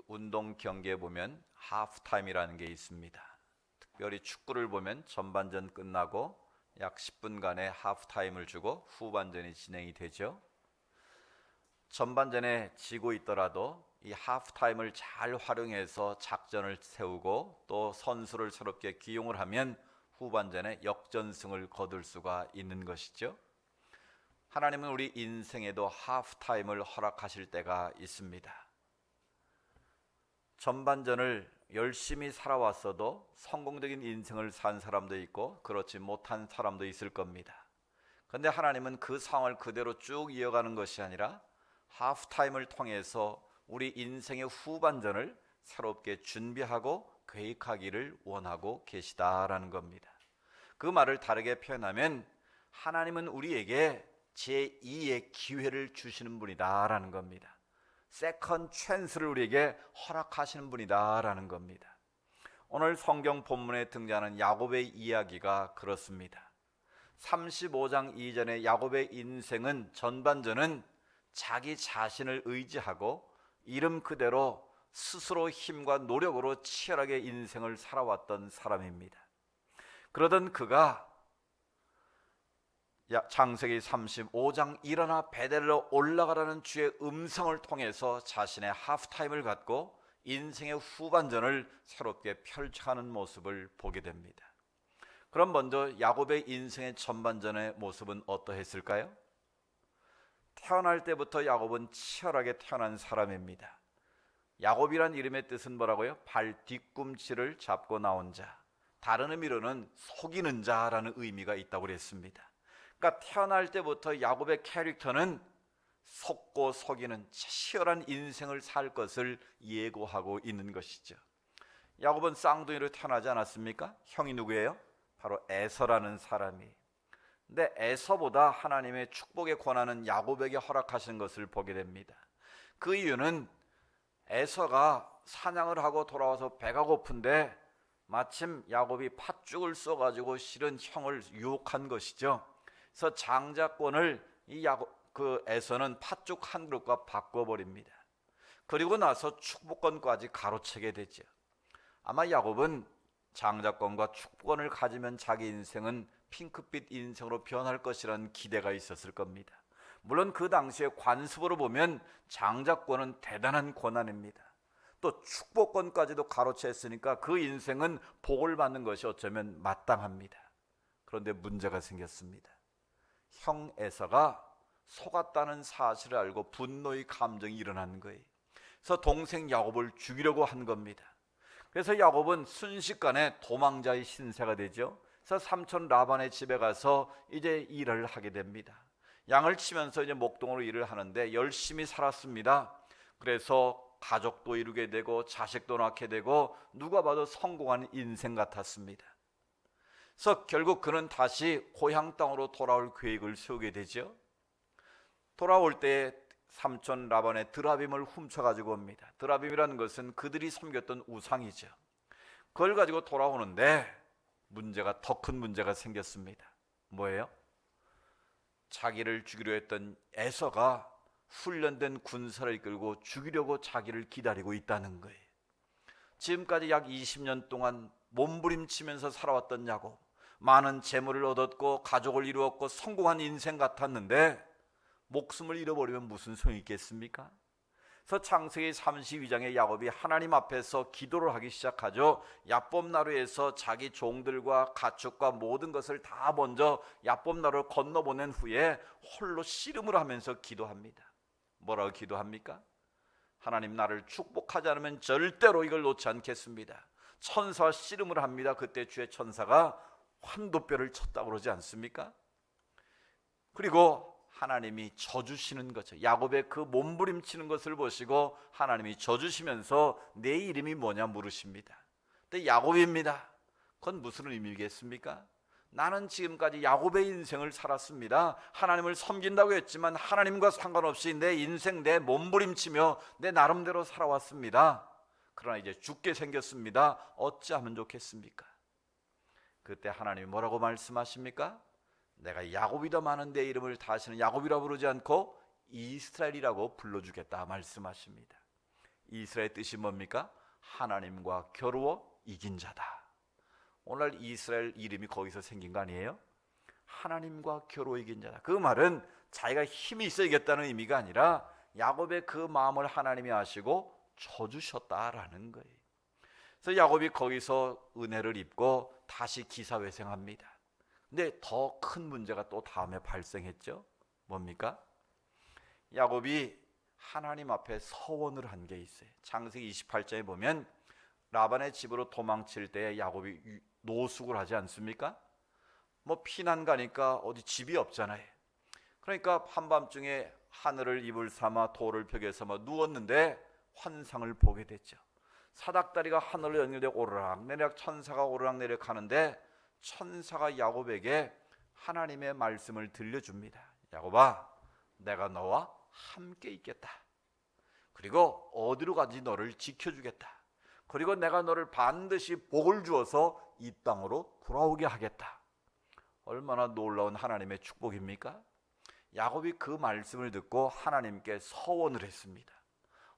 운동 경기에 보면 하프타임이라는 게 있습니다. 특별히 축구를 보면 전반전 끝나고 약 10분간의 하프타임을 주고 후반전이 진행이 되죠. 전반전에 지고 있더라도 이 하프타임을 잘 활용해서 작전을 세우고 또 선수를 새롭게 기용을 하면 후반전에 역전승을 거둘 수가 있는 것이죠. 하나님은 우리 인생에도 하프타임을 허락하실 때가 있습니다. 전반전을 열심히 살아왔어도 성공적인 인생을 산 사람도 있고 그렇지 못한 사람도 있을 겁니다. 그런데 하나님은 그 상황을 그대로 쭉 이어가는 것이 아니라 하프타임을 통해서 우리 인생의 후반전을 새롭게 준비하고 계획하기를 원하고 계시다라는 겁니다. 그 말을 다르게 표현하면 하나님은 우리에게 제2의 기회를 주시는 분이다라는 겁니다. 세컨 찬스를 우리에게 허락하시는 분이다라는 겁니다. 오늘 성경 본문에 등장하는 야곱의 이야기가 그렇습니다. 35장 이전의 야곱의 인생은 전반전은 자기 자신을 의지하고 이름 그대로 스스로 힘과 노력으로 치열하게 인생을 살아왔던 사람입니다. 그러던 그가 창세기 35장 일어나 베델로 올라가라는 주의 음성을 통해서 자신의 하프타임을 갖고 인생의 후반전을 새롭게 펼쳐가는 모습을 보게 됩니다. 그럼 먼저 야곱의 인생의 전반전의 모습은 어떠했을까요? 태어날 때부터 야곱은 치열하게 태어난 사람입니다. 야곱이란 이름의 뜻은 뭐라고요? 발 뒤꿈치를 잡고 나온 자, 다른 의미로는 속이는 자라는 의미가 있다고 그랬습니다. 그러니까 태어날 때부터 야곱의 캐릭터는 속고 속이는 치열한 인생을 살 것을 예고하고 있는 것이죠. 야곱은 쌍둥이로 태어나지 않았습니까? 형이 누구예요? 바로 에서라는 사람이. 근데 에서보다 하나님의 축복의 권한은 야곱에게 허락하신 것을 보게 됩니다. 그 이유는 에서가 사냥을 하고 돌아와서 배가 고픈데 마침 야곱이 팥죽을 써가지고 실은 형을 유혹한 것이죠. 그래서 장자권을 그 에서는 팥죽 한 그릇과 바꿔버립니다. 그리고 나서 축복권까지 가로채게 되죠. 아마 야곱은 장자권과 축복권을 가지면 자기 인생은 핑크빛 인생으로 변할 것이라는 기대가 있었을 겁니다. 물론 그 당시에 관습으로 보면 장자권은 대단한 권한입니다. 또 축복권까지도 가로챘으니까 그 인생은 복을 받는 것이 어쩌면 마땅합니다. 그런데 문제가 생겼습니다. 형 에서가 속았다는 사실을 알고 분노의 감정이 일어난 거예요. 그래서 동생 야곱을 죽이려고 한 겁니다. 그래서 야곱은 순식간에 도망자의 신세가 되죠. 그래서 삼촌 라반의 집에 가서 이제 일을 하게 됩니다. 양을 치면서 이제 목동으로 일을 하는데 열심히 살았습니다. 그래서 가족도 이루게 되고 자식도 낳게 되고 누가 봐도 성공한 인생 같았습니다. 그래서 결국 그는 다시 고향 땅으로 돌아올 계획을 세우게 되죠. 돌아올 때 삼촌 라반의 드라빔을 훔쳐가지고 옵니다. 드라빔이라는 것은 그들이 섬겼던 우상이죠. 그걸 가지고 돌아오는데 문제가 더 큰 문제가 생겼습니다. 뭐예요? 자기를 죽이려 했던 에서가 훈련된 군사를 이끌고 죽이려고 자기를 기다리고 있다는 거예요. 지금까지 약 20년 동안 몸부림치면서 살아왔던 야곱, 많은 재물을 얻었고 가족을 이루었고 성공한 인생 같았는데 목숨을 잃어버리면 무슨 소용이 있겠습니까? 그래서 창세기 32장에 야곱이 하나님 앞에서 기도를 하기 시작하죠. 야법나루에서 자기 종들과 가축과 모든 것을 다 먼저 야법나루를 건너보낸 후에 홀로 씨름을 하면서 기도합니다. 뭐라고 기도합니까? 하나님, 나를 축복하지 않으면 절대로 이걸 놓지 않겠습니다. 천사와 씨름을 합니다. 그때 주의 천사가 환도뼈를 쳤다고 그러지 않습니까? 그리고 하나님이 져주시는 거죠. 야곱의 그 몸부림치는 것을 보시고 하나님이 져주시면서 내 이름이 뭐냐 물으십니다. 근데 야곱입니다. 그건 무슨 의미겠습니까? 나는 지금까지 야곱의 인생을 살았습니다. 하나님을 섬긴다고 했지만 하나님과 상관없이 내 인생 내 몸부림치며 내 나름대로 살아왔습니다. 그러나 이제 죽게 생겼습니다. 어찌하면 좋겠습니까? 그때 하나님이 뭐라고 말씀하십니까? 내가 야곱이다 마는 내 이름을 다시는 야곱이라 부르지 않고 이스라엘이라고 불러주겠다 말씀하십니다. 이스라엘의 뜻이 뭡니까? 하나님과 겨루어 이긴 자다. 오늘 이스라엘 이름이 거기서 생긴 거 아니에요? 하나님과 겨루어 이긴 자다. 그 말은 자기가 힘이 있어 이겼다는 의미가 아니라 야곱의 그 마음을 하나님이 아시고 쳐주셨다라는 거예요. 그래서 야곱이 거기서 은혜를 입고 다시 기사회생합니다. 근데 더 큰 문제가 또 다음에 발생했죠. 뭡니까? 야곱이 하나님 앞에 서원을 한 게 있어요. 창세기 28장에 보면 라반의 집으로 도망칠 때 야곱이 노숙을 하지 않습니까? 뭐 피난 가니까 어디 집이 없잖아요. 그러니까 한밤중에 하늘을 이불 삼아 돌을 벽에 삼아 누웠는데 환상을 보게 됐죠. 사닥다리가 하늘로 연결되어 오르락내리락 천사가 오르락내리락 하는데 천사가 야곱에게 하나님의 말씀을 들려줍니다. 야곱아, 내가 너와 함께 있겠다. 그리고 어디로 가든지 너를 지켜주겠다. 그리고 내가 너를 반드시 복을 주어서 이 땅으로 돌아오게 하겠다. 얼마나 놀라운 하나님의 축복입니까? 야곱이 그 말씀을 듣고 하나님께 서원을 했습니다.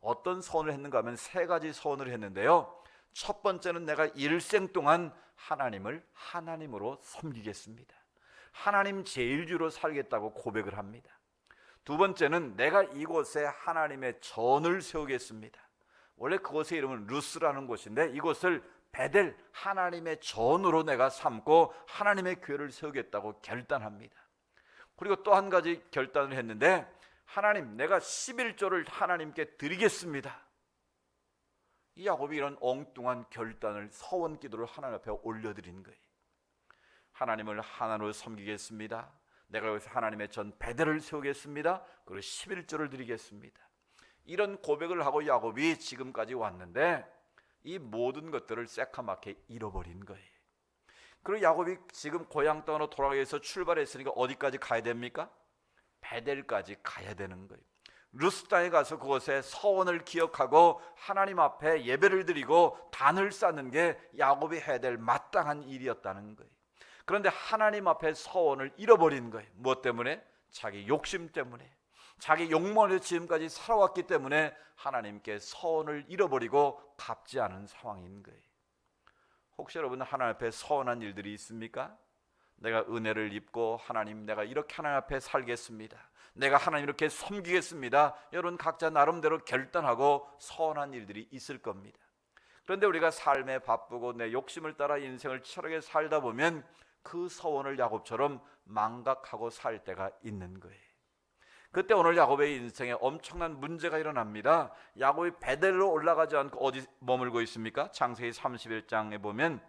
어떤 서원을 했는가 하면 세 가지 서원을 했는데요. 첫 번째는 내가 일생 동안 하나님을 하나님으로 섬기겠습니다. 하나님 제일주로 살겠다고 고백을 합니다. 두 번째는 내가 이곳에 하나님의 전을 세우겠습니다. 원래 그곳의 이름은 루스라는 곳인데 이곳을 베델, 하나님의 전으로 내가 삼고 하나님의 교회를 세우겠다고 결단합니다. 그리고 또 한 가지 결단을 했는데 하나님, 내가 11조를 하나님께 드리겠습니다. 이 야곱이 이런 엉뚱한 결단을, 서원 기도를 하나님 앞에 올려드린 거예요. 하나님을 하나로 섬기겠습니다. 내가 여기서 하나님의 전 베델을 세우겠습니다. 그리고 11조를 드리겠습니다. 이런 고백을 하고 야곱이 지금까지 왔는데 이 모든 것들을 새카맣게 잃어버린 거예요. 그리고 야곱이 지금 고향 땅으로 돌아가기 위해서 출발했으니까 어디까지 가야 됩니까? 베델까지 가야 되는 거예요. 루스 땅에 가서 그곳에 서원을 기억하고 하나님 앞에 예배를 드리고 단을 쌓는 게 야곱이 해야 될 마땅한 일이었다는 거예요. 그런데 하나님 앞에 서원을 잃어버린 거예요. 무엇 때문에? 자기 욕심 때문에, 자기 욕망으로 지금까지 살아왔기 때문에 하나님께 서원을 잃어버리고 갚지 않은 상황인 거예요. 혹시 여러분 하나님 앞에 서원한 일들이 있습니까? 내가 은혜를 입고 하나님, 내가 이렇게 하나님 앞에 살겠습니다. 내가 하나님 이렇게 섬기겠습니다. 여러분 각자 나름대로 결단하고 서원한 일들이 있을 겁니다. 그런데 우리가 삶에 바쁘고 내 욕심을 따라 인생을 치열하게 살다 보면 그 서원을 야곱처럼 망각하고 살 때가 있는 거예요. 그때 오늘 야곱의 인생에 엄청난 문제가 일어납니다. 야곱이 베델로 올라가지 않고 어디 머물고 있습니까? 창세기 31장에 보면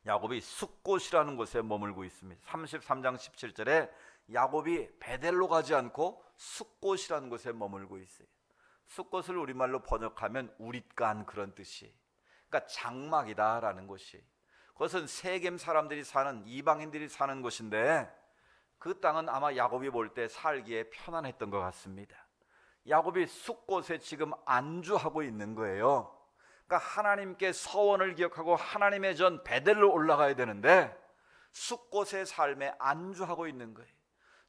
야곱이 숫곳이라는 곳에 머물고 있습니다. 33장 17절에 야곱이 베델로 가지 않고 숫곳이라는 곳에 머물고 있어요. 숫곳을 우리말로 번역하면 우릿간 그런 뜻이, 그러니까 장막이다라는 곳이, 그것은 세겜 사람들이 사는, 이방인들이 사는 곳인데 그 땅은 아마 야곱이 볼 때 살기에 편안했던 것 같습니다. 야곱이 숫곳에 지금 안주하고 있는 거예요. 그러니까 하나님께 서원을 기억하고 하나님의 전 베델로 올라가야 되는데 숫곳의 삶에 안주하고 있는 거예요.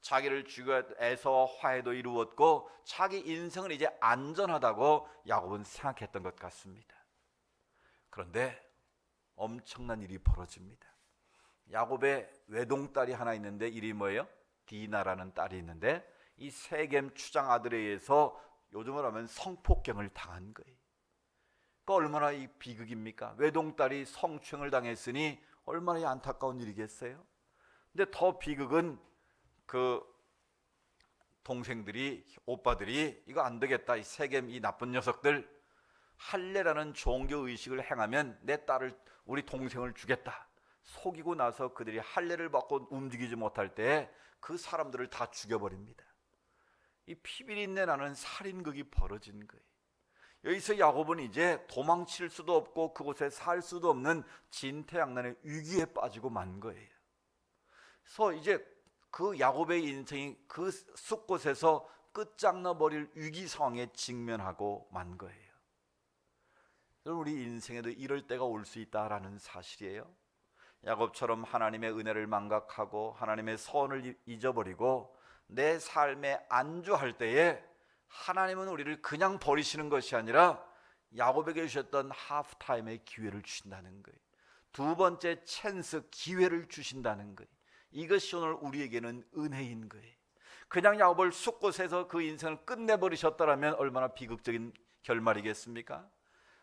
자기를 죽여 애서와 화해도 이루었고 자기 인생은 이제 안전하다고 야곱은 생각했던 것 같습니다. 그런데 엄청난 일이 벌어집니다. 야곱의 외동딸이 하나 있는데 이름이 뭐예요? 디나라는 딸이 있는데 이 세겜 추장 아들에 의해서 요즘으로 하면 성폭행을 당한 거예요. 그러니까 얼마나 이 비극입니까? 외동딸이 성추행을 당했으니 얼마나 안타까운 일이겠어요? 근데 더 비극은 그 동생들이, 오빠들이 이거 안 되겠다, 이 세겜 이 나쁜 녀석들, 할례라는 종교 의식을 행하면 내 딸을, 우리 동생을 주겠다 속이고 나서 그들이 할례를 받고 움직이지 못할 때 그 사람들을 다 죽여버립니다. 이 피비린내 나는 살인극이 벌어진 거예요. 여기서 야곱은 이제 도망칠 수도 없고 그곳에 살 수도 없는 진퇴양난의 위기에 빠지고 만 거예요. 그래서 이제 그 야곱의 인생이 그 숲곳에서 끝장나 버릴 위기 상황에 직면하고 만 거예요. 우리 인생에도 이럴 때가 올 수 있다라는 사실이에요. 야곱처럼 하나님의 은혜를 망각하고 하나님의 서원을 잊어버리고 내 삶에 안주할 때에 하나님은 우리를 그냥 버리시는 것이 아니라 야곱에게 주셨던 하프타임의 기회를 주신다는 거예요. 두 번째 찬스 기회를 주신다는 거예요. 이것이 오늘 우리에게는 은혜인 거예요. 그냥 야곱을 숫곳에서 그 인생을 끝내버리셨더라면 얼마나 비극적인 결말이겠습니까?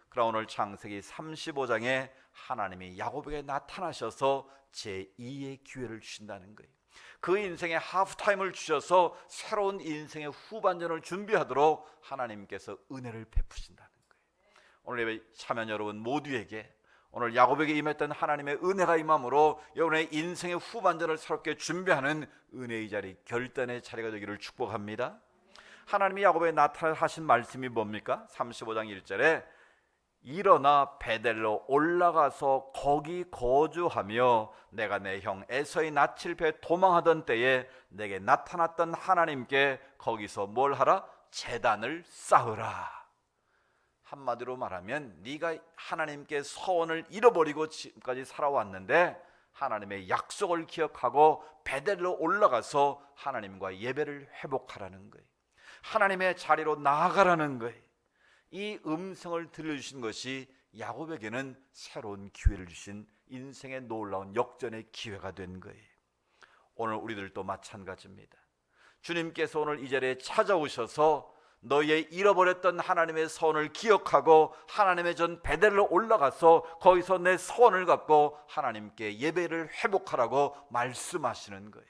그러나 오늘 창세기 35장에 하나님이 야곱에게 나타나셔서 제2의 기회를 주신다는 거예요. 그 인생의 하프타임을 주셔서 새로운 인생의 후반전을 준비하도록 하나님께서 은혜를 베푸신다는 거예요. 오늘 예배 참여한 여러분 모두에게 오늘 야곱에게 임했던 하나님의 은혜가 임함으로 여러분의 인생의 후반전을 새롭게 준비하는 은혜의 자리, 결단의 자리가 되기를 축복합니다. 하나님이 야곱에게 나타나신 말씀이 뭡니까? 35장 1절에 일어나 베델로 올라가서 거기 거주하며 내가 내 형 에서의 낯을 베 도망하던 때에 내게 나타났던 하나님께 거기서 뭘 하라? 제단을 쌓으라. 한마디로 말하면 네가 하나님께 서원을 잃어버리고 지금까지 살아왔는데 하나님의 약속을 기억하고 베델로 올라가서 하나님과 예배를 회복하라는 거예요. 하나님의 자리로 나아가라는 거예요. 이 음성을 들려주신 것이 야곱에게는 새로운 기회를 주신 인생의 놀라운 역전의 기회가 된 거예요. 오늘 우리들도 마찬가지입니다. 주님께서 오늘 이 자리에 찾아오셔서 너희의 잃어버렸던 하나님의 서원을 기억하고 하나님의 전 베델로 올라가서 거기서 내 서원을 갖고 하나님께 예배를 회복하라고 말씀하시는 거예요.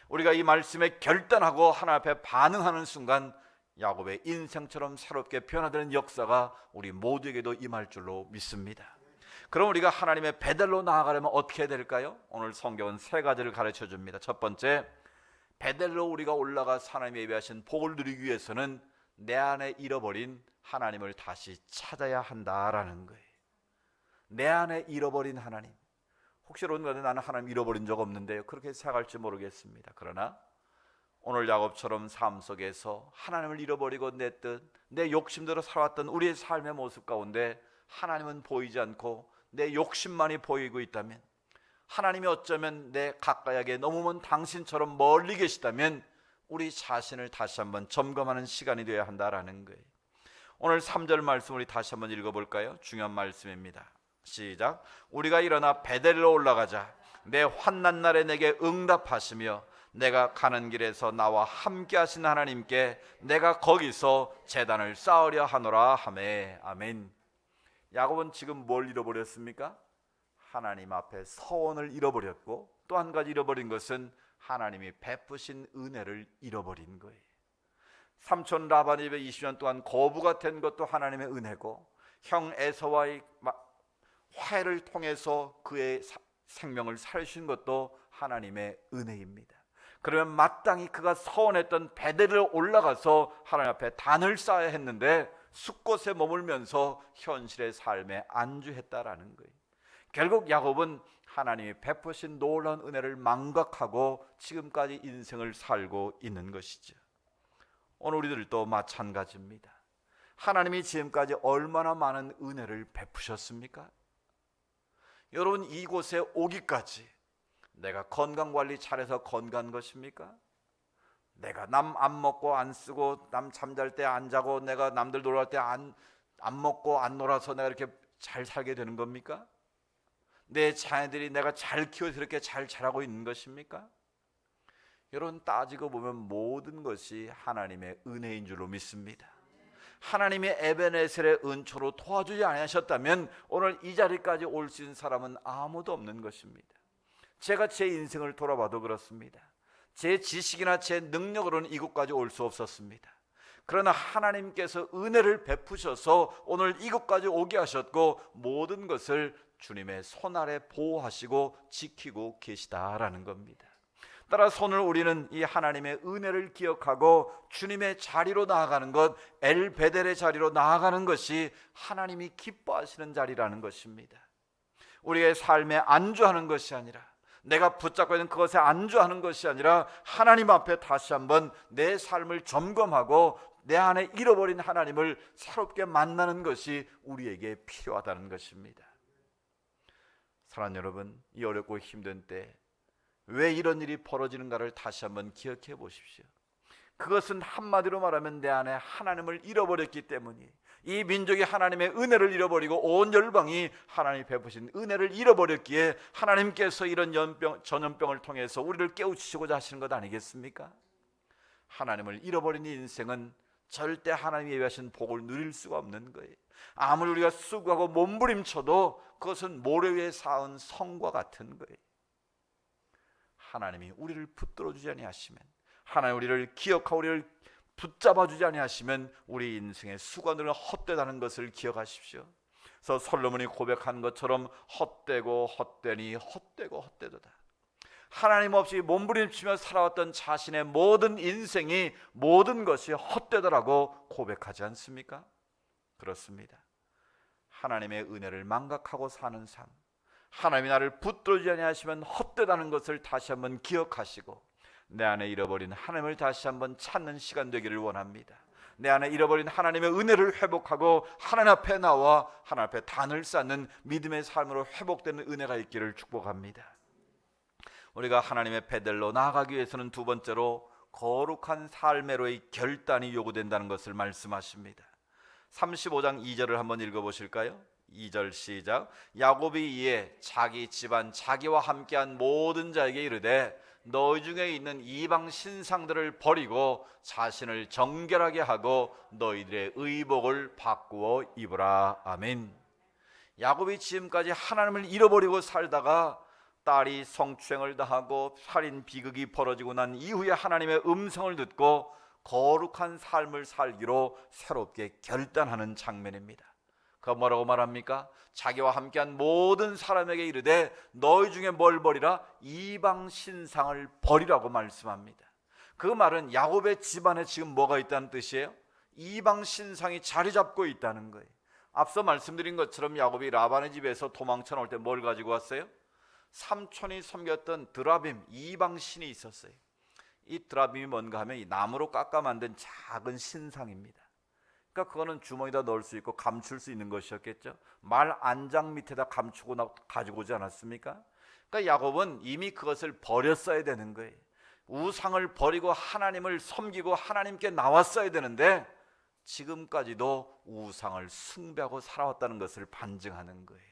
우리가 이 말씀에 결단하고 하나님 앞에 반응하는 순간 야곱의 인생처럼 새롭게 변화되는 역사가 우리 모두에게도 임할 줄로 믿습니다. 그럼 우리가 하나님의 베델로 나아가려면 어떻게 해야 될까요? 오늘 성경은 세 가지를 가르쳐 줍니다. 첫 번째, 베델로 우리가 올라가서 하나님의 예배하신 복을 누리기 위해서는 내 안에 잃어버린 하나님을 다시 찾아야 한다라는 거예요. 내 안에 잃어버린 하나님. 혹시 여러분 가운데 나는 하나님 잃어버린 적 없는데요, 그렇게 생각할지 모르겠습니다. 그러나 오늘 야곱처럼 삶 속에서 하나님을 잃어버리고 내 욕심대로 살아왔던 우리의 삶의 모습 가운데 하나님은 보이지 않고 내 욕심만이 보이고 있다면, 하나님이 어쩌면 내 가까이하게 너무 먼 당신처럼 멀리 계시다면 우리 자신을 다시 한번 점검하는 시간이 되어야 한다라는 거예요. 오늘 3절 말씀 우리 다시 한번 읽어볼까요? 중요한 말씀입니다. 시작. 우리가 일어나 베델로 올라가자. 내 환난 날에 내게 응답하시며 내가 가는 길에서 나와 함께 하신 하나님께 내가 거기서 제단을 쌓으려 하노라 하매. 아멘. 야곱은 지금 뭘 잃어버렸습니까? 하나님 앞에 서원을 잃어버렸고, 또 한 가지 잃어버린 것은 하나님이 베푸신 은혜를 잃어버린 거예요. 삼촌 라반이 20년 동안 거부가 된 것도 하나님의 은혜고, 형 에서와의 화해를 통해서 그의 생명을 살리신 것도 하나님의 은혜입니다. 그러면 마땅히 그가 서원했던 베델로 올라가서 하나님 앞에 단을 쌓아야 했는데 숲곳에 머물면서 현실의 삶에 안주했다라는 거예요. 결국 야곱은 하나님이 베푸신 놀라운 은혜를 망각하고 지금까지 인생을 살고 있는 것이죠. 오늘 우리들도 마찬가지입니다. 하나님이 지금까지 얼마나 많은 은혜를 베푸셨습니까? 여러분, 이곳에 오기까지 내가 건강관리 잘해서 건강한 것입니까? 내가 남 안 먹고 안 쓰고 남 잠잘 때 안 자고 내가 남들 놀아갈 때 안 먹고 안 놀아서 내가 이렇게 잘 살게 되는 겁니까? 내 자녀들이 내가 잘 키워서 이렇게 잘 자라고 있는 것입니까? 여러분, 따지고 보면 모든 것이 하나님의 은혜인 줄로 믿습니다. 하나님이 에베네셀의 은초로 도와주지 않으셨다면 오늘 이 자리까지 올 수 있는 사람은 아무도 없는 것입니다. 제가 제 인생을 돌아봐도 그렇습니다. 제 지식이나 제 능력으로는 이곳까지 올 수 없었습니다. 그러나 하나님께서 은혜를 베푸셔서 오늘 이곳까지 오게 하셨고, 모든 것을 주님의 손 아래 보호하시고 지키고 계시다라는 겁니다. 따라서 오늘 우리는 이 하나님의 은혜를 기억하고 주님의 자리로 나아가는 것, 엘베델의 자리로 나아가는 것이 하나님이 기뻐하시는 자리라는 것입니다. 우리의 삶에 안주하는 것이 아니라, 내가 붙잡고 있는 그것에 안주하는 것이 아니라 하나님 앞에 다시 한번 내 삶을 점검하고 내 안에 잃어버린 하나님을 새롭게 만나는 것이 우리에게 필요하다는 것입니다. 사랑하는 여러분, 이 어렵고 힘든 때 왜 이런 일이 벌어지는가를 다시 한번 기억해 보십시오. 그것은 한마디로 말하면 내 안에 하나님을 잃어버렸기 때문이에요. 이 민족이 하나님의 은혜를 잃어버리고 온 열방이 하나님이 베푸신 은혜를 잃어버렸기에 하나님께서 이런 전염병을 통해서 우리를 깨우치시고자 하시는 것 아니겠습니까? 하나님을 잃어버린 인생은 절대 하나님이 예비하신 복을 누릴 수가 없는 거예요. 아무리 우리가 수고하고 몸부림쳐도 그것은 모래 위에 쌓은 성과 같은 거예요. 하나님이 우리를 붙들어 주지 아니하시면, 하나님 우리를 기억하고 우리를 붙잡아 주지 아니하시면 우리 인생의 수고는 헛되다는 것을 기억하십시오. 그래서 솔로몬이 고백한 것처럼 헛되고 헛되니 헛되고 헛되도다. 하나님 없이 몸부림치며 살아왔던 자신의 모든 인생이, 모든 것이 헛되더라고 고백하지 않습니까? 그렇습니다. 하나님의 은혜를 망각하고 사는 삶, 하나님이 나를 붙들지 아니하시면 헛되다는 것을 다시 한번 기억하시고 내 안에 잃어버린 하나님을 다시 한번 찾는 시간 되기를 원합니다. 내 안에 잃어버린 하나님의 은혜를 회복하고 하나님 앞에 나와 하나님 앞에 단을 쌓는 믿음의 삶으로 회복되는 은혜가 있기를 축복합니다. 우리가 하나님의 베델로 나아가기 위해서는 두 번째로 거룩한 삶으로의 결단이 요구된다는 것을 말씀하십니다. 35장 2절을 한번 읽어보실까요? 2절 시작. 야곱이 이에 자기 집안 자기와 함께한 모든 자에게 이르되 너희 중에 있는 이방 신상들을 버리고 자신을 정결하게 하고 너희들의 의복을 바꾸어 입으라. 아멘. 야곱이 지금까지 하나님을 잃어버리고 살다가 딸이 성추행을 당하고 살인 비극이 벌어지고 난 이후에 하나님의 음성을 듣고 거룩한 삶을 살기로 새롭게 결단하는 장면입니다. 그가 뭐라고 말합니까? 자기와 함께한 모든 사람에게 이르되 너희 중에 뭘 버리라? 이방 신상을 버리라고 말씀합니다. 그 말은 야곱의 집안에 지금 뭐가 있다는 뜻이에요? 이방 신상이 자리 잡고 있다는 거예요. 앞서 말씀드린 것처럼 야곱이 라반의 집에서 도망쳐 나올 때 뭘 가지고 왔어요? 삼촌이 섬겼던 드라빔, 이방 신이 있었어요. 이 드라빔이 뭔가 하면 이 나무로 깎아 만든 작은 신상입니다. 그러니까 그거는 주머니에다 넣을 수 있고 감출 수 있는 것이었겠죠. 말 안장 밑에다 감추고 가지고 오지 않았습니까? 그러니까 야곱은 이미 그것을 버렸어야 되는 거예요. 우상을 버리고 하나님을 섬기고 하나님께 나왔어야 되는데 지금까지도 우상을 숭배하고 살아왔다는 것을 반증하는 거예요.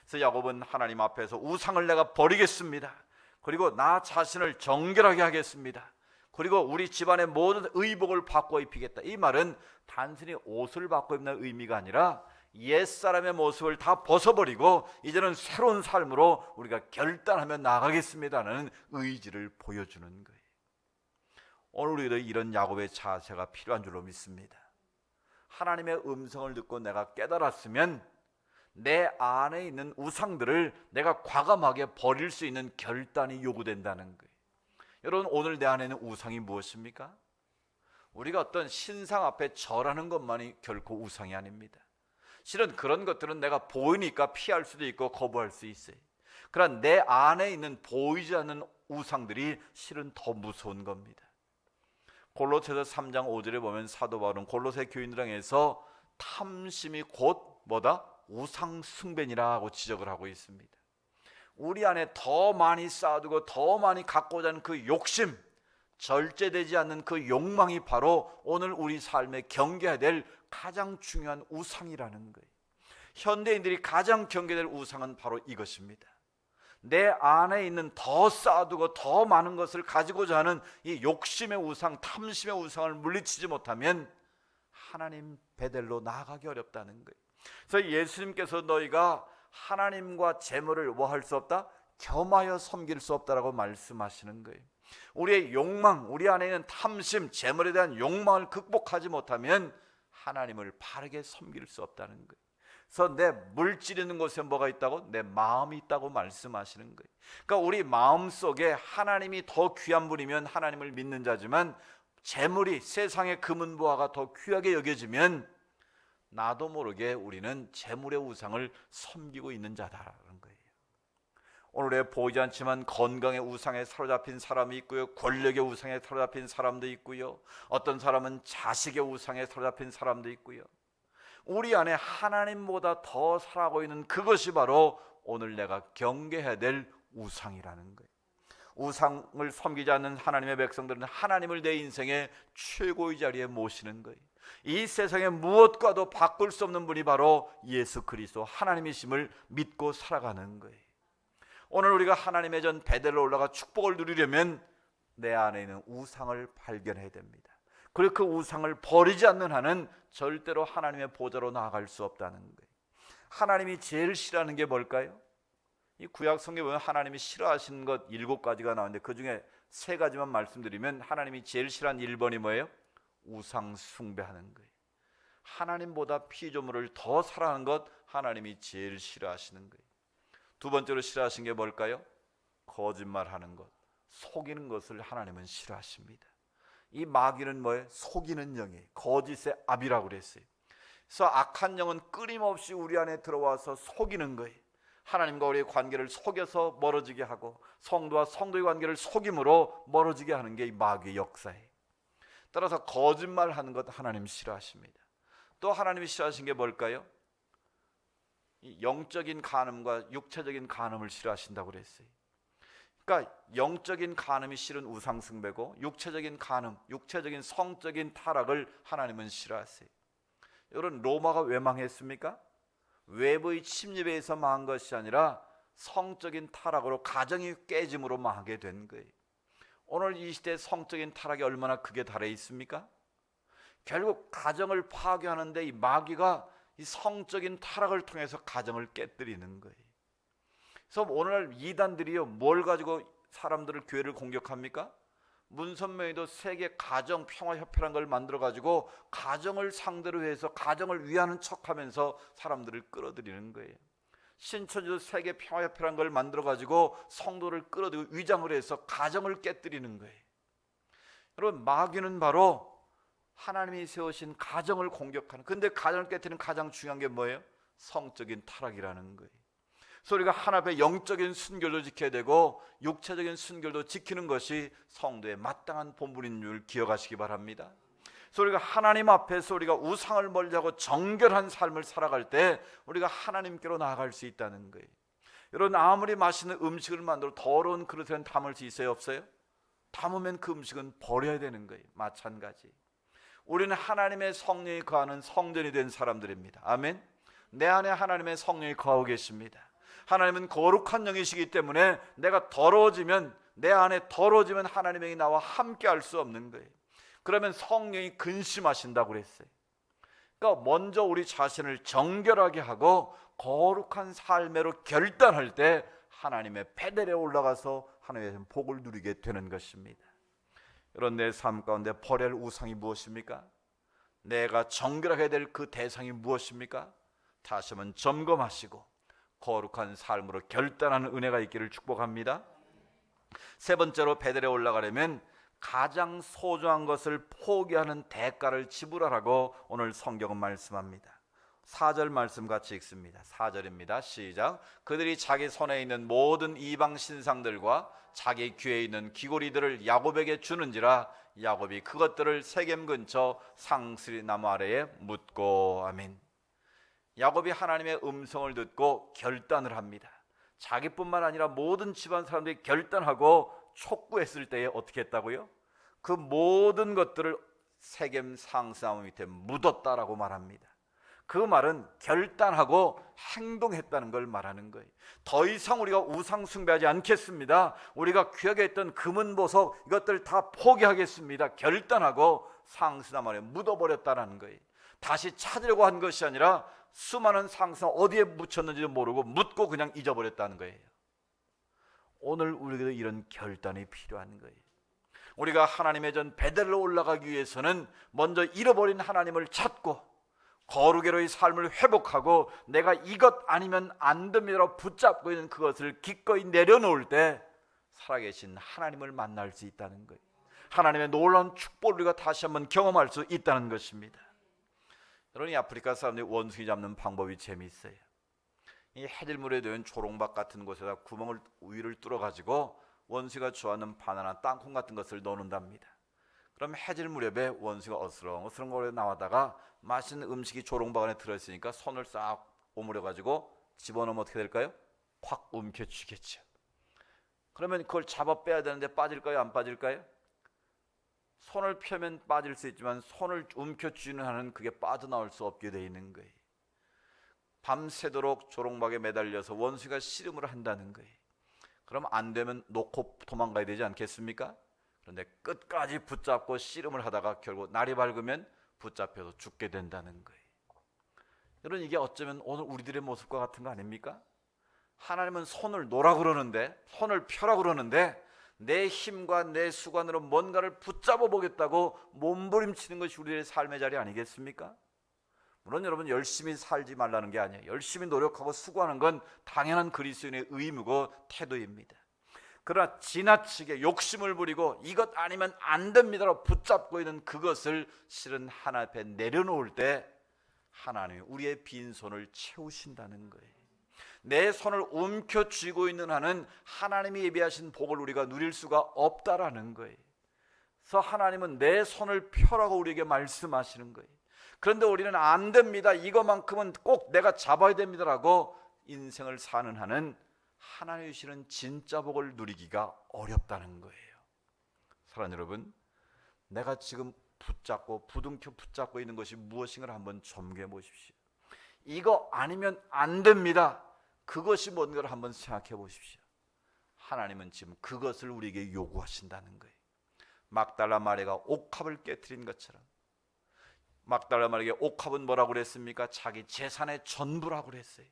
그래서 야곱은 하나님 앞에서 우상을 내가 버리겠습니다. 그리고 나 자신을 정결하게 하겠습니다. 그리고 우리 집안의 모든 의복을 바꿔 입히겠다. 이 말은 단순히 옷을 바꿔 입는 의미가 아니라 옛사람의 모습을 다 벗어버리고 이제는 새로운 삶으로 우리가 결단하며 나가겠습니다는 의지를 보여주는 거예요. 오늘 우리도 이런 야곱의 자세가 필요한 줄로 믿습니다. 하나님의 음성을 듣고 내가 깨달았으면 내 안에 있는 우상들을 내가 과감하게 버릴 수 있는 결단이 요구된다는 거예요. 여러분, 오늘 내 안에 있는 우상이 무엇입니까? 우리가 어떤 신상 앞에 절하는 것만이 결코 우상이 아닙니다. 실은 그런 것들은 내가 보이니까 피할 수도 있고 거부할 수 있어요. 그러나 내 안에 있는 보이지 않는 우상들이 실은 더 무서운 겁니다. 골로새서 3장 5절에 보면 사도 바울은 골로새 교인들을 향해서 탐심이 곧 뭐다? 우상 숭배니라고 지적을 하고 있습니다. 우리 안에 더 많이 쌓아두고 더 많이 갖고자 하는 그 욕심, 절제되지 않는 그 욕망이 바로 오늘 우리 삶에 경계해야 될 가장 중요한 우상이라는 거예요. 현대인들이 가장 경계될 우상은 바로 이것입니다. 내 안에 있는 더 쌓아두고 더 많은 것을 가지고자 하는 이 욕심의 우상, 탐심의 우상을 물리치지 못하면 하나님 베델로 나아가기 어렵다는 거예요. 그래서 예수님께서 너희가 하나님과 재물을 뭐 할 수 없다? 겸하여 섬길 수 없다라고 말씀하시는 거예요. 우리의 욕망, 우리 안에 있는 탐심, 재물에 대한 욕망을 극복하지 못하면 하나님을 바르게 섬길 수 없다는 거예요. 그래서 내 물질 있는 곳에 뭐가 있다고? 내 마음이 있다고 말씀하시는 거예요. 그러니까 우리 마음 속에 하나님이 더 귀한 분이면 하나님을 믿는 자지만 재물이 세상의 금은보화가 더 귀하게 여겨지면 나도 모르게 우리는 재물의 우상을 섬기고 있는 자다라는 거예요. 오늘에 보이지 않지만 건강의 우상에 사로잡힌 사람이 있고요, 권력의 우상에 사로잡힌 사람도 있고요, 어떤 사람은 자식의 우상에 사로잡힌 사람도 있고요. 우리 안에 하나님보다 더 살아가고 있는 그것이 바로 오늘 내가 경계해야 될 우상이라는 거예요. 우상을 섬기지 않는 하나님의 백성들은 하나님을 내 인생의 최고의 자리에 모시는 거예요. 이 세상에 무엇과도 바꿀 수 없는 분이 바로 예수 그리스도 하나님이심을 믿고 살아가는 거예요. 오늘 우리가 하나님의 전 베델로 올라가 축복을 누리려면 내 안에 있는 우상을 발견해야 됩니다. 그리고 그 우상을 버리지 않는 한은 절대로 하나님의 보좌로 나아갈 수 없다는 거예요. 하나님이 제일 싫어하는 게 뭘까요? 이 구약 성경에 보면 하나님이 싫어하시는 것 7가지가 나오는데 그 중에 3가지만 말씀드리면, 하나님이 제일 싫어하는 1번이 뭐예요? 우상 숭배하는 거예요. 하나님보다 피조물을 더 사랑하는 것 하나님이 제일 싫어하시는 거예요. 2번째로 싫어하시는 게 뭘까요? 거짓말하는 것, 속이는 것을 하나님은 싫어하십니다. 이 마귀는 뭐예요? 속이는 영이에요. 거짓의 압이라고 그랬어요. 그래서 악한 영은 끊임없이 우리 안에 들어와서 속이는 거예요. 하나님과 우리의 관계를 속여서 멀어지게 하고, 성도와 성도의 관계를 속임으로 멀어지게 하는 게 이 마귀의 역사예요. 따라서 거짓말하는 것 하나님 싫어하십니다. 또 하나님이 싫어하신 게 뭘까요? 이 영적인 간음과 육체적인 간음을 싫어하신다고 그랬어요. 그러니까 영적인 간음이 싫은 우상 숭배고, 육체적인 간음, 육체적인 성적인 타락을 하나님은 싫어하세요. 여러분, 로마가 왜 망했습니까? 외부의 침입에 의해서 망한 것이 아니라 성적인 타락으로, 가정이 깨짐으로 망하게 된 거예요. 오늘 이 시대의 성적인 타락이 얼마나 크게 달해 있습니까? 결국 가정을 파괴하는데 이 마귀가 이 성적인 타락을 통해서 가정을 깨뜨리는 거예요. 그래서 오늘날 이단들이요, 뭘 가지고 사람들을, 교회를 공격합니까? 문선명이도 세계 가정 평화 협회라는 걸 만들어 가지고 가정을 상대로 해서 가정을 위하는 척하면서 사람들을 끌어들이는 거예요. 신천지도 세계 평화 협회라는 걸 만들어 가지고 성도를 끌어들이고 위장을 해서 가정을 깨뜨리는 거예요. 여러분, 마귀는 바로 하나님이 세우신 가정을 공격하는, 근데 가정을 깨뜨리는 가장 중요한 게 뭐예요? 성적인 타락이라는 거예요. 그래서 우리가 하나 앞에 영적인 순결도 지켜야 되고 육체적인 순결도 지키는 것이 성도의 마땅한 본분인 줄 기억하시기 바랍니다. 그래서 우리가 하나님 앞에서 우리가 우상을 멀리하고 정결한 삶을 살아갈 때 우리가 하나님께로 나아갈 수 있다는 거예요. 여러분, 아무리 맛있는 음식을 만들어 더러운 그릇에 담을 수 있어요, 없어요? 담으면 그 음식은 버려야 되는 거예요. 마찬가지, 우리는 하나님의 성령이 거하는 성전이 된 사람들입니다. 아멘. 내 안에 하나님의 성령이 거하고 계십니다. 하나님은 거룩한 영이시기 때문에 내가 더러워지면, 내 안에 더러워지면 하나님이 나와 함께 할 수 없는 거예요. 그러면 성령이 근심하신다고 그랬어요. 그러니까 먼저 우리 자신을 정결하게 하고 거룩한 삶으로 결단할 때 하나님의 베델에 올라가서 하나님의 복을 누리게 되는 것입니다. 여러분, 내 삶 가운데 버릴 우상이 무엇입니까? 내가 정결하게 될 그 대상이 무엇입니까? 다시 한번 점검하시고 거룩한 삶으로 결단하는 은혜가 있기를 축복합니다. 3번째로 베델에 올라가려면 가장 소중한 것을 포기하는 대가를 지불하라고 오늘 성경은 말씀합니다. 4절 말씀 같이 읽습니다. 4절입니다. 시작. 그들이 자기 손에 있는 모든 이방 신상들과 자기 귀에 있는 귀고리들을 야곱에게 주는지라 야곱이 그것들을 세겜 근처 상스리 나무 아래에 묻고. 아멘. 야곱이 하나님의 음성을 듣고 결단을 합니다. 자기뿐만 아니라 모든 집안 사람들이 결단하고 촉구했을 때에 어떻게 했다고요? 그 모든 것들을 세겜 상스나무 밑에 묻었다라고 말합니다. 그 말은 결단하고 행동했다는 걸 말하는 거예요. 더 이상 우리가 우상 숭배하지 않겠습니다. 우리가 귀하게 했던 금은 보석 이것들 다 포기하겠습니다. 결단하고 상스나무 아래에 묻어버렸다는 거예요. 다시 찾으려고 한 것이 아니라 수많은 상상 어디에 묻혔는지도 모르고 묻고 그냥 잊어버렸다는 거예요. 오늘 우리에게도 이런 결단이 필요한 거예요. 우리가 하나님의 전 베델로 올라가기 위해서는 먼저 잃어버린 하나님을 찾고 거룩의 삶을 회복하고 내가 이것 아니면 안 됩니다라고 붙잡고 있는 그것을 기꺼이 내려놓을 때 살아계신 하나님을 만날 수 있다는 거예요. 하나님의 놀라운 축복을 우리가 다시 한번 경험할 수 있다는 것입니다. 여러분, 이 아프리카 사람들이 원숭이 잡는 방법이 재미있어요. 이 해질물에 놓인 조롱박 같은 곳에다 구멍을 위를 뚫어가지고 원숭이가 좋아하는 바나나, 땅콩 같은 것을 넣는답니다. 그럼 해질 무렵에 원숭이가 어스렁어스렁 거려 나와다가 맛있는 음식이 조롱박 안에 들어있으니까 손을 싹 오므려가지고 집어넣으면 어떻게 될까요? 확 움켜쥐겠죠. 그러면 그걸 잡아 빼야 되는데 빠질까요? 안 빠질까요? 손을 펴면 빠질 수 있지만 손을 움켜쥐는 한은 그게 빠져나올 수 없게 돼 있는 거예요. 밤새도록 조롱박에 매달려서 원수가 씨름을 한다는 거예요. 그럼 안 되면 놓고 도망가야 되지 않겠습니까? 그런데 끝까지 붙잡고 씨름을 하다가 결국 날이 밝으면 붙잡혀서 죽게 된다는 거예요. 여러분, 이게 어쩌면 오늘 우리들의 모습과 같은 거 아닙니까? 하나님은 손을 놓으라 그러는데, 손을 펴라 그러는데 내 힘과 내 수관으로 뭔가를 붙잡아 보겠다고 몸부림치는 것이 우리의 삶의 자리 아니겠습니까? 물론 여러분, 열심히 살지 말라는 게 아니에요. 열심히 노력하고 수고하는 건 당연한 그리스도인의 의무고 태도입니다. 그러나 지나치게 욕심을 부리고 이것 아니면 안 됩니다라고 붙잡고 있는 그것을 실은 하나님 앞에 내려놓을 때 하나님이 우리의 빈손을 채우신다는 거예요. 내 손을 움켜쥐고 있는 한은 하나님이 예비하신 복을 우리가 누릴 수가 없다라는 거예요. 그래서 하나님은 내 손을 펴라고 우리에게 말씀하시는 거예요. 그런데 우리는 안 됩니다, 이것만큼은 꼭 내가 잡아야 됩니다라고 인생을 사는 한은 하나님이 주시는 진짜 복을 누리기가 어렵다는 거예요. 사랑하는 여러분, 내가 지금 붙잡고 부둥켜 붙잡고 있는 것이 무엇인가를 한번 점검해 보십시오. 이거 아니면 안 됩니다, 그것이 뭔가를 한번 생각해 보십시오. 하나님은 지금 그것을 우리에게 요구하신다는 거예요. 막달라 마리아가 옥합을 깨뜨린 것처럼, 막달라 마리아에게 옥합은 뭐라고 그랬습니까? 자기 재산의 전부라고 그랬어요.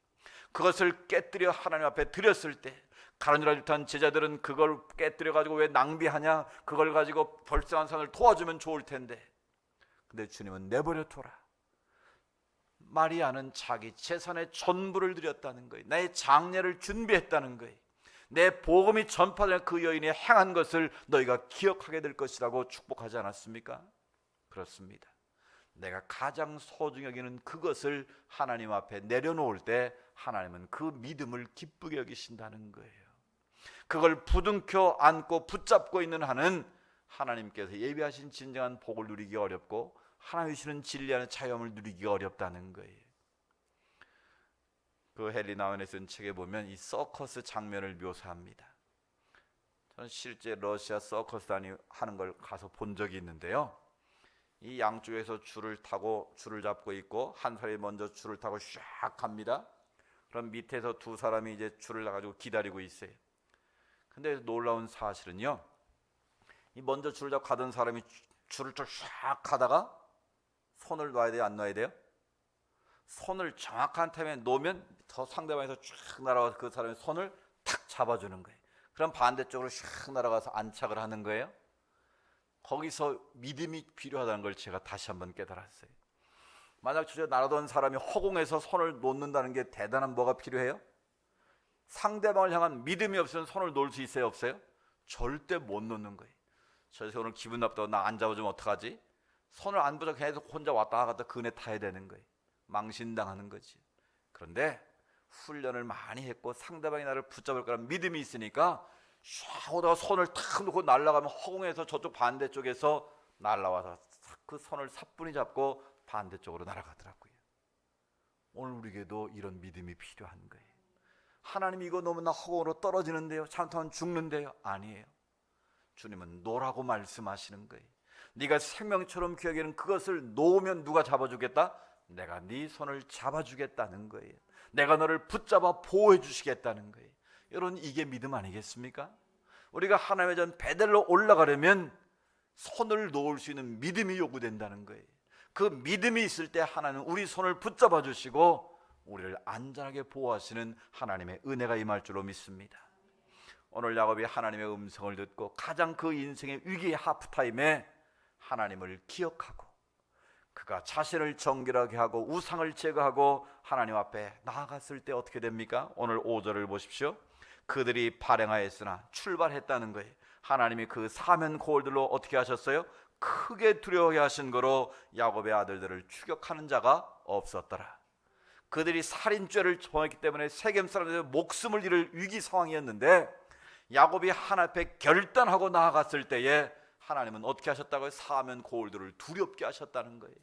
그것을 깨뜨려 하나님 앞에 드렸을 때 가룟유다 jut한 제자들은 그걸 깨뜨려 가지고 왜 낭비하냐, 그걸 가지고 벌성한 사람을 도와주면 좋을 텐데, 근데 주님은 내버려 둬라. 마리아는 자기 재산의 전부를 드렸다는 거예요. 나의 장례를 준비했다는 거예요. 내 복음이 전파되는 그 여인이 행한 것을 너희가 기억하게 될 것이라고 축복하지 않았습니까? 그렇습니다. 내가 가장 소중히 여기는 그것을 하나님 앞에 내려놓을 때 하나님은 그 믿음을 기쁘게 여기신다는 거예요. 그걸 부둥켜 안고 붙잡고 있는 한은 하나님께서 예비하신 진정한 복을 누리기 어렵고 하나님 주시는 진리하는 자유함을 누리기가 어렵다는 거예요. 그 헨리 나운에 쓴 책에 보면 이 서커스 장면을 묘사합니다. 저는 실제 러시아 서커스 하는 걸 가서 본 적이 있는데요, 이 양쪽에서 줄을 타고 줄을 잡고 있고 한 사람이 먼저 줄을 타고 샥 갑니다. 그럼 밑에서 두 사람이 이제 줄을 놔가지고 기다리고 있어요. 근데 놀라운 사실은요, 이 먼저 줄을 잡고 가던 사람이 줄을 쫙 가다가 손을 놔야 돼요, 안 놔야 돼요? 손을 정확한 타임에 놓으면 더 상대방에서 쫙 날아가서 그 사람의 손을 탁 잡아주는 거예요. 그럼 반대쪽으로 샥 날아가서 안착을 하는 거예요. 거기서 믿음이 필요하다는 걸 제가 다시 한번 깨달았어요. 만약 주저 날아던 사람이 허공에서 손을 놓는다는 게 대단한 뭐가 필요해요? 상대방을 향한 믿음이 없으면 손을 놓을 수 있어요, 없어요? 절대 못 놓는 거예요. 저에서 오늘 기분 나쁘다고 나 안 잡아주면 어떡하지? 손을 안 붙여 계속 혼자 왔다 갔다 그네 타야 되는 거예요. 망신당하는 거지. 그런데 훈련을 많이 했고 상대방이 나를 붙잡을 거라는 믿음이 있으니까 샥 오다가 손을 탁 놓고 날아가면 허공에서 저쪽 반대쪽에서 날아와서 그 손을 사뿐히 잡고 반대쪽으로 날아가더라고요. 오늘 우리에게도 이런 믿음이 필요한 거예요. 하나님이 이거 놓으면 나 허공으로 떨어지는데요, 잘못하면 죽는데요. 아니에요. 주님은 놓으라고 말씀하시는 거예요. 네가 생명처럼 귀하게 여기는 그것을 놓으면 누가 잡아주겠다? 내가 네 손을 잡아주겠다는 거예요. 내가 너를 붙잡아 보호해 주시겠다는 거예요. 여러분, 이게 믿음 아니겠습니까? 우리가 하나님의 전 베델로 올라가려면 손을 놓을 수 있는 믿음이 요구된다는 거예요. 그 믿음이 있을 때 하나님은 우리 손을 붙잡아 주시고 우리를 안전하게 보호하시는 하나님의 은혜가 임할 줄로 믿습니다. 오늘 야곱이 하나님의 음성을 듣고 가장 그 인생의 위기의 하프타임에 하나님을 기억하고 그가 자신을 정결하게 하고 우상을 제거하고 하나님 앞에 나아갔을 때 어떻게 됩니까? 오늘 5절을 보십시오. 그들이 발행하였으나 출발했다는 거예요. 하나님이 그 사면 고울들로 어떻게 하셨어요? 크게 두려워하게 하신 거로 야곱의 아들들을 추격하는 자가 없었더라. 그들이 살인죄를 저했기 때문에 세겜 사람들의 목숨을 잃을 위기 상황이었는데 야곱이 하나님 앞에 결단하고 나아갔을 때에 하나님은 어떻게 하셨다고요? 사면 고울들을 두렵게 하셨다는 거예요.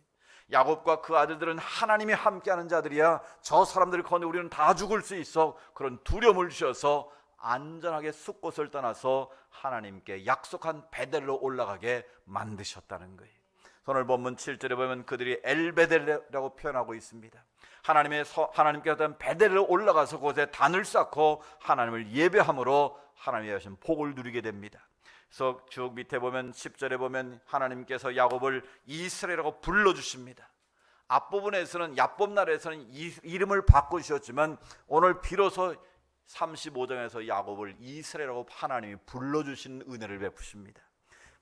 야곱과 그 아들들은 하나님이 함께하는 자들이야, 저 사람들을 건너 우리는 다 죽을 수 있어, 그런 두려움을 주셔서 안전하게 숲곳을 떠나서 하나님께 약속한 베델로 올라가게 만드셨다는 거예요. 오늘 본문 7절에 보면 그들이 엘베델이라고 표현하고 있습니다. 하나님께 어떤 베델로 올라가서 그곳에 단을 쌓고 하나님을 예배함으로 하나님이 하신 복을 누리게 됩니다. 그래서 쭉 밑에 보면 10절에 보면 하나님께서 야곱을 이스라엘이라고 불러주십니다. 앞부분에서는 야곱나라에서는 이름을 바꾸셨지만 오늘 비로소 35장에서 야곱을 이스라엘이라고 하나님이 불러주신 은혜를 베푸십니다.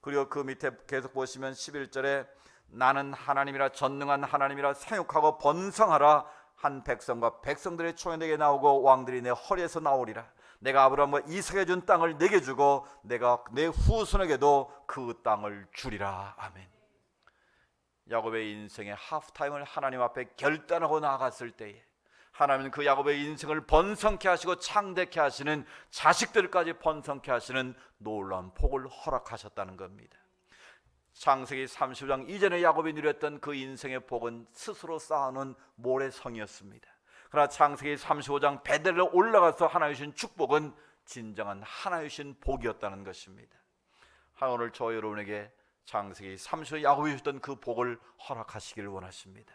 그리고 그 밑에 계속 보시면 11절에 나는 하나님이라 전능한 하나님이라 생육하고 번성하라 한 백성과 백성들의 총에 내게 나오고 왕들이 내 허리에서 나오리라. 내가 아브라함과 이삭에 준 땅을 내게 주고 내가 내 후손에게도 그 땅을 주리라. 아멘. 야곱의 인생의 하프타임을 하나님 앞에 결단하고 나아갔을 때에 하나님은 그 야곱의 인생을 번성케 하시고 창대케 하시는, 자식들까지 번성케 하시는 놀라운 복을 허락하셨다는 겁니다. 창세기 30장 이전에 야곱이 누렸던 그 인생의 복은 스스로 쌓아놓은 모래성이었습니다. 그러나 창세기 35장 베델로 올라가서 하나님 주신 축복은 진정한 하나님 주신 복이었다는 것입니다. 오늘 저 여러분에게 창세기 30장 야곱이 주셨던 그 복을 허락하시기를 원하십니다.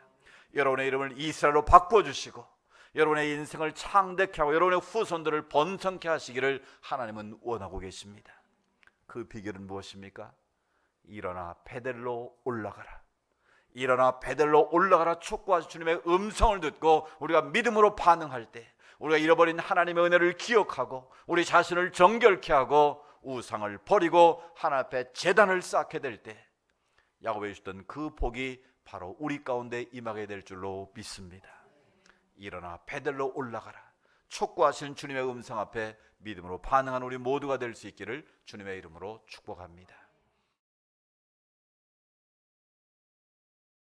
여러분의 이름을 이스라엘로 바꿔주시고 여러분의 인생을 창대케 하고 여러분의 후손들을 번성케 하시기를 하나님은 원하고 계십니다. 그 비결은 무엇입니까? 일어나 베델로 올라가라. 일어나 베델로 올라가라 촉구하신 주님의 음성을 듣고 우리가 믿음으로 반응할 때, 우리가 잃어버린 하나님의 은혜를 기억하고 우리 자신을 정결케 하고 우상을 버리고 하나님 앞에 제단을 쌓게 될 때 야곱이 주셨던 그 복이 바로 우리 가운데 임하게 될 줄로 믿습니다. 일어나 베델로 올라가라 촉구하시는 주님의 음성 앞에 믿음으로 반응한 우리 모두가 될 수 있기를 주님의 이름으로 축복합니다.